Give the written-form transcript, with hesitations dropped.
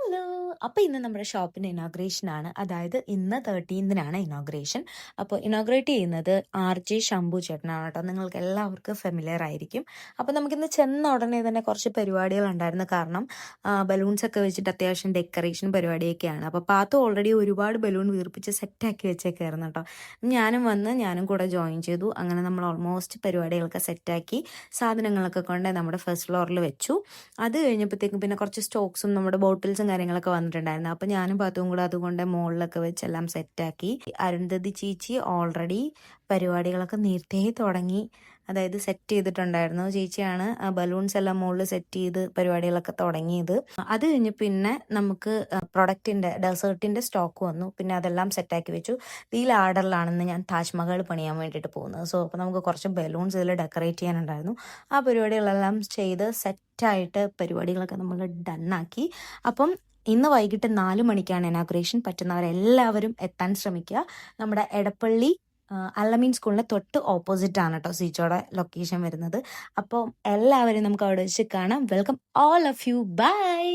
Hello! അപ്പോൾ ഇന്ന് നമ്മുടെ ഷോപ്പിൻ്റെ ഇനോഗ്രേഷനാണ്. അതായത് ഇന്ന് 13-നാണ് ഇനോഗ്രേഷൻ. അപ്പോൾ ഇനോഗ്രേറ്റ് ചെയ്യുന്നത് ആർ.ജെ. ശംഭു ചേട്ടനാണ് കേട്ടോ. നിങ്ങൾക്ക് എല്ലാവർക്കും ഫെമിലിയർ ആയിരിക്കും. അപ്പോൾ നമുക്കിന്ന് ചെന്ന ഉടനെ തന്നെ കുറച്ച് പരിപാടികളുണ്ടായിരുന്നു. കാരണം ബലൂൺസൊക്കെ വെച്ചിട്ട് അത്യാവശ്യം ഡെക്കറേഷൻ പരിപാടിയൊക്കെയാണ്. അപ്പോൾ പാത്തു ഓൾറെഡി ഒരുപാട് ബലൂൺ വീർപ്പിച്ച് സെറ്റാക്കി വെച്ചേക്കായിരുന്നു കേട്ടോ. ഞാനും കൂടെ ജോയിൻ ചെയ്തു. അങ്ങനെ നമ്മൾ ഓൾമോസ്റ്റ് പരിപാടികളൊക്കെ സെറ്റാക്കി സാധനങ്ങളൊക്കെ കൊണ്ട് നമ്മുടെ ഫസ്റ്റ് ഫ്ലോറിൽ വെച്ചു. അത് കഴിഞ്ഞപ്പോഴത്തേക്കും പിന്നെ കുറച്ച് സ്റ്റോക്സും നമ്മുടെ ബോട്ടിൽസും കാര്യങ്ങളൊക്കെ വന്നിട്ടുണ്ടായിരുന്നു. അപ്പോൾ ഞാനും പാത്തും കൂടെ അതുകൊണ്ട് മുകളിലൊക്കെ വെച്ച് എല്ലാം സെറ്റാക്കി. അരുന്ധതി ചേച്ചി ഓൾറെഡി പരിപാടികളൊക്കെ നേരത്തെ തുടങ്ങി, അതായത് സെറ്റ് ചെയ്തിട്ടുണ്ടായിരുന്നു. ചേച്ചിയാണ് ബലൂൺസ് എല്ലാം മുകളിൽ സെറ്റ് ചെയ്ത് പരിപാടികളൊക്കെ തുടങ്ങിയത്. അത് കഴിഞ്ഞ് പിന്നെ നമുക്ക് പ്രൊഡക്റ്റിൻ്റെ ഡെസേർട്ടിൻ്റെ സ്റ്റോക്ക് വന്നു. പിന്നെ അതെല്ലാം സെറ്റാക്കി വെച്ചു. ഈ ലാഡറിലാണെന്ന് ഞാൻ താജ്മഹൽ പണിയാൻ വേണ്ടിയിട്ട് പോകുന്നത്. സോ അപ്പോൾ നമുക്ക് കുറച്ച് ബലൂൺസ് ഇതിൽ ഡെക്കറേറ്റ് ചെയ്യാനുണ്ടായിരുന്നു. ആ പരിപാടികളെല്ലാം ചെയ്ത് സെറ്റായിട്ട് പരിപാടികളൊക്കെ നമ്മൾ ഡണ്ണാക്കി. അപ്പം ഇന്ന് വൈകിട്ട് 4 മണിക്കാണ് ഇനോഗ്രേഷൻ. പറ്റുന്നവരെല്ലാവരും എത്താൻ ശ്രമിക്കുക. നമ്മുടെ എടപ്പള്ളി അല്ലമീൻ സ്കൂളിൻ്റെ തൊട്ട് ഓപ്പോസിറ്റ് ആണ് കേട്ടോ സീച്ചോടെ ലൊക്കേഷൻ വരുന്നത്. അപ്പോൾ എല്ലാവരും നമുക്ക് അവിടെ വെച്ച് കാണാം. Welcome all of you. By.